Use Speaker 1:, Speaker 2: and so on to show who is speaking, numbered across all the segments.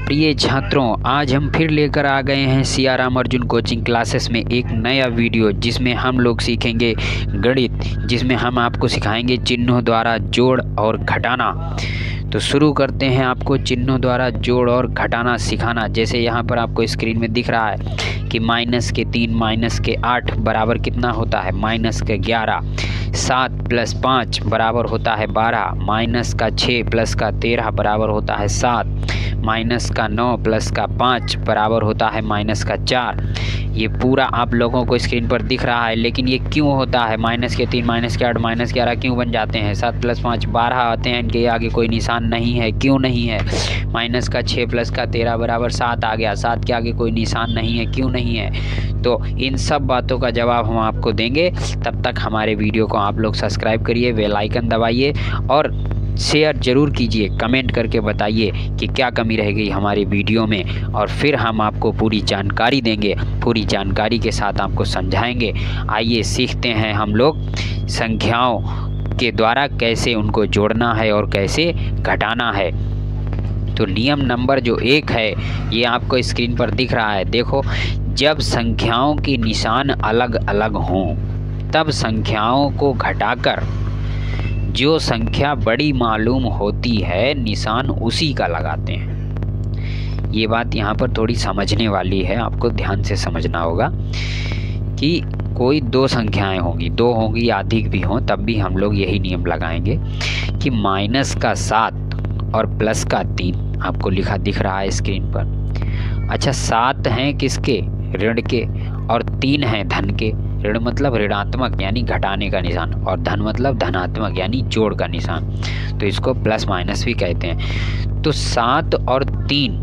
Speaker 1: प्रिय छात्रों, आज हम फिर लेकर आ गए हैं सियाराम अर्जुन कोचिंग क्लासेस में एक नया वीडियो, जिसमें हम लोग सीखेंगे गणित, जिसमें हम आपको सिखाएंगे चिन्हों द्वारा जोड़ और घटाना। तो शुरू करते हैं आपको चिन्हों द्वारा जोड़ और घटाना सिखाना। जैसे यहाँ पर आपको स्क्रीन में दिख रहा है कि -3 -8 बराबर कितना होता है -11, 7 + 5 बराबर होता है 12, -6 + 13 बराबर होता है 7, -9 + 5 बराबर होता है -4। ये पूरा आप लोगों को स्क्रीन पर दिख रहा है, लेकिन ये क्यों होता है? -3 -8 -11 क्यों बन जाते हैं? 7 + 5 12 आते हैं, इनके आगे कोई निशान नहीं है, क्यों नहीं है? -6 + 13 बराबर 7 आ गया, 7 के आगे कोई निशान नहीं है, क्यों नहीं है? तो इन सब बातों का जवाब हम आपको देंगे। तब तक हमारे वीडियो को आप लोग सब्सक्राइब करिए, बेल आइकन दबाइए और शेयर ज़रूर कीजिए, कमेंट करके बताइए कि क्या कमी रह गई हमारे वीडियो में, और फिर हम आपको पूरी जानकारी देंगे, पूरी जानकारी के साथ आपको समझाएंगे। आइए सीखते हैं हम लोग संख्याओं के द्वारा कैसे उनको जोड़ना है और कैसे घटाना है। तो नियम नंबर जो 1 है, ये आपको स्क्रीन पर दिख रहा है। देखो, जब संख्याओं के निशान अलग अलग हों तब संख्याओं को घटाकर जो संख्या बड़ी मालूम होती है निशान उसी का लगाते हैं। ये बात यहाँ पर थोड़ी समझने वाली है, आपको ध्यान से समझना होगा कि कोई 2 संख्याएं होंगी, 2 होंगी, अधिक भी हों, तब भी हम लोग यही नियम लगाएंगे कि -7 और +3 आपको लिखा दिख रहा है स्क्रीन पर। अच्छा, 7 हैं किसके? ऋण के, और 3 हैं धन के। ऋण मतलब ऋणात्मक यानी घटाने का निशान, और धन मतलब धनात्मक यानी जोड़ का निशान। तो इसको प्लस माइनस भी कहते हैं। तो 7 और 3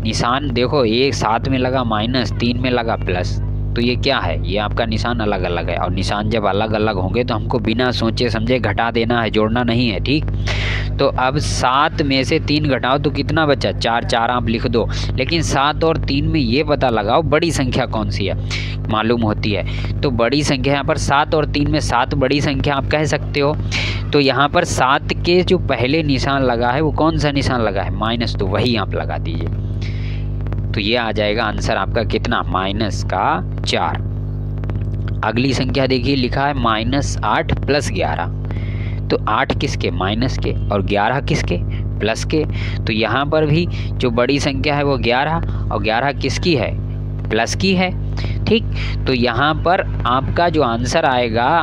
Speaker 1: निशान देखो, एक 7 में लगा माइनस, 3 में लगा प्लस, तो ये क्या है? ये आपका निशान अलग अलग है। और निशान जब अलग अलग होंगे तो हमको बिना सोचे समझे घटा देना है, जोड़ना नहीं है, ठीक? तो अब 7 में से 3 घटाओ तो कितना बचा? 4, 4 आप लिख दो। लेकिन 7 और 3 में ये पता लगाओ बड़ी संख्या कौन सी है, मालूम होती है। तो बड़ी संख्या यहाँ पर 7 और 3 में 7 बड़ी संख्या आप कह सकते हो। तो यहाँ पर 7 के जो पहले निशान लगा है वो कौन सा निशान लगा है? माइनस, तो वही आप लगा दीजिए। तो ये आ जाएगा आंसर आपका कितना? -4। अगली संख्या देखिए, लिखा है -8 + 11। तो 8 किसके? माइनस के, और 11 किसके? प्लस के। तो यहाँ पर भी जो बड़ी संख्या है वो 11, और 11 किसकी है? प्लस की है, ठीक? तो यहाँ पर आपका जो आंसर आएगा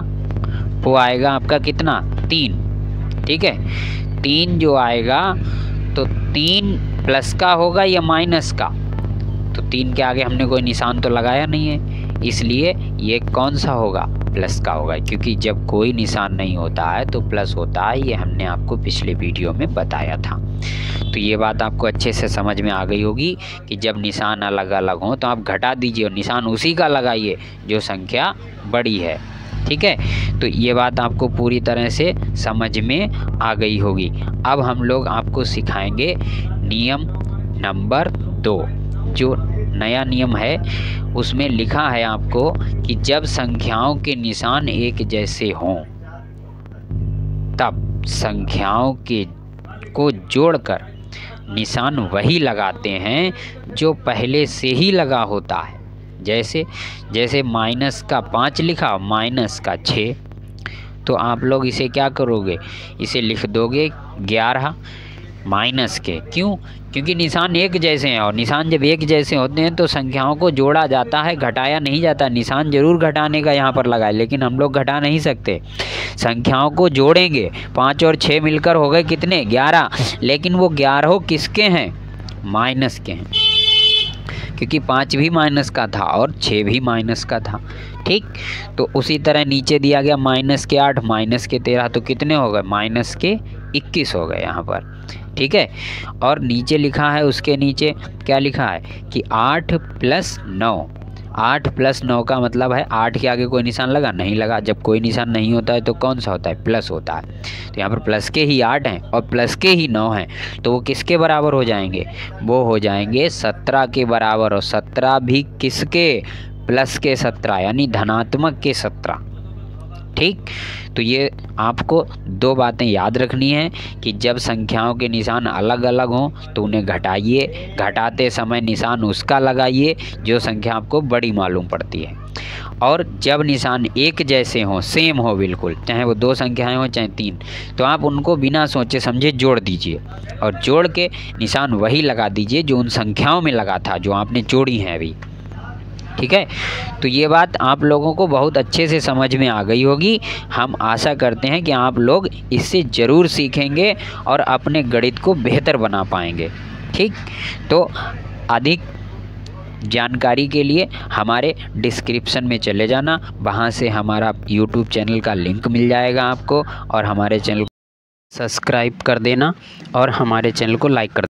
Speaker 1: वो आएगा आपका कितना? 3, ठीक है? 3 जो आएगा, तो 3 प्लस का होगा या माइनस का? तो 3 के आगे हमने कोई निशान तो लगाया नहीं है, इसलिए ये कौन सा होगा? प्लस का होगा, क्योंकि जब कोई निशान नहीं होता है तो प्लस होता है। ये हमने आपको पिछले वीडियो में बताया था। तो ये बात आपको अच्छे से समझ में आ गई होगी कि जब निशान अलग अलग हों तो आप घटा दीजिए और निशान उसी का लगाइए जो संख्या बड़ी है, ठीक है? तो ये बात आपको पूरी तरह से समझ में आ गई होगी। अब हम लोग आपको सिखाएंगे नियम नंबर 2। जो नया नियम है उसमें लिखा है आपको कि जब संख्याओं के निशान एक जैसे हों तब संख्याओं के को जोड़कर निशान वही लगाते हैं जो पहले से ही लगा होता है। जैसे -5 लिखा, -6, तो आप लोग इसे क्या करोगे? इसे लिख दोगे 11 माइनस के। क्यों? क्योंकि निशान एक जैसे हैं, और निशान जब एक जैसे होते हैं तो संख्याओं को जोड़ा जाता है, घटाया नहीं जाता। निशान जरूर घटाने का यहाँ पर लगा है, लेकिन हम लोग घटा नहीं सकते, संख्याओं को जोड़ेंगे। 5 और 6 मिलकर हो गए कितने? 11। लेकिन वो 11 किसके हैं? माइनस के हैं, क्योंकि 5 भी माइनस का था और 6 भी माइनस का था, ठीक? तो उसी तरह नीचे दिया गया -8 -13, तो कितने हो गए? -21 हो गए यहाँ पर, ठीक है? और नीचे लिखा है, उसके नीचे क्या लिखा है कि 8 + 9। 8 + 9 का मतलब है 8 के आगे कोई निशान लगा? नहीं लगा। जब कोई निशान नहीं होता है तो कौन सा होता है? प्लस होता है। तो यहाँ पर प्लस के ही 8 हैं और प्लस के ही 9 हैं, तो वो किसके बराबर हो जाएंगे? वो हो जाएंगे 17 के बराबर। और 17 भी किसके? प्लस के 17, यानी धनात्मक के 17, ठीक। तो ये आपको दो बातें याद रखनी है कि जब संख्याओं के निशान अलग अलग हों तो उन्हें घटाइए, घटाते समय निशान उसका लगाइए जो संख्या आपको बड़ी मालूम पड़ती है। और जब निशान एक जैसे हों, सेम हो बिल्कुल, चाहे वो 2 संख्याएं हों चाहे 3, तो आप उनको बिना सोचे समझे जोड़ दीजिए और जोड़ के निशान वही लगा दीजिए जो उन संख्याओं में लगा था जो आपने जोड़ी हैं अभी। ठीक है, तो ये बात आप लोगों को बहुत अच्छे से समझ में आ गई होगी। हम आशा करते हैं कि आप लोग इससे ज़रूर सीखेंगे और अपने गणित को बेहतर बना पाएंगे। ठीक, तो अधिक जानकारी के लिए हमारे डिस्क्रिप्शन में चले जाना, वहाँ से हमारा यूट्यूब चैनल का लिंक मिल जाएगा आपको, और हमारे चैनल को सब्सक्राइब कर देना और हमारे चैनल को लाइक कर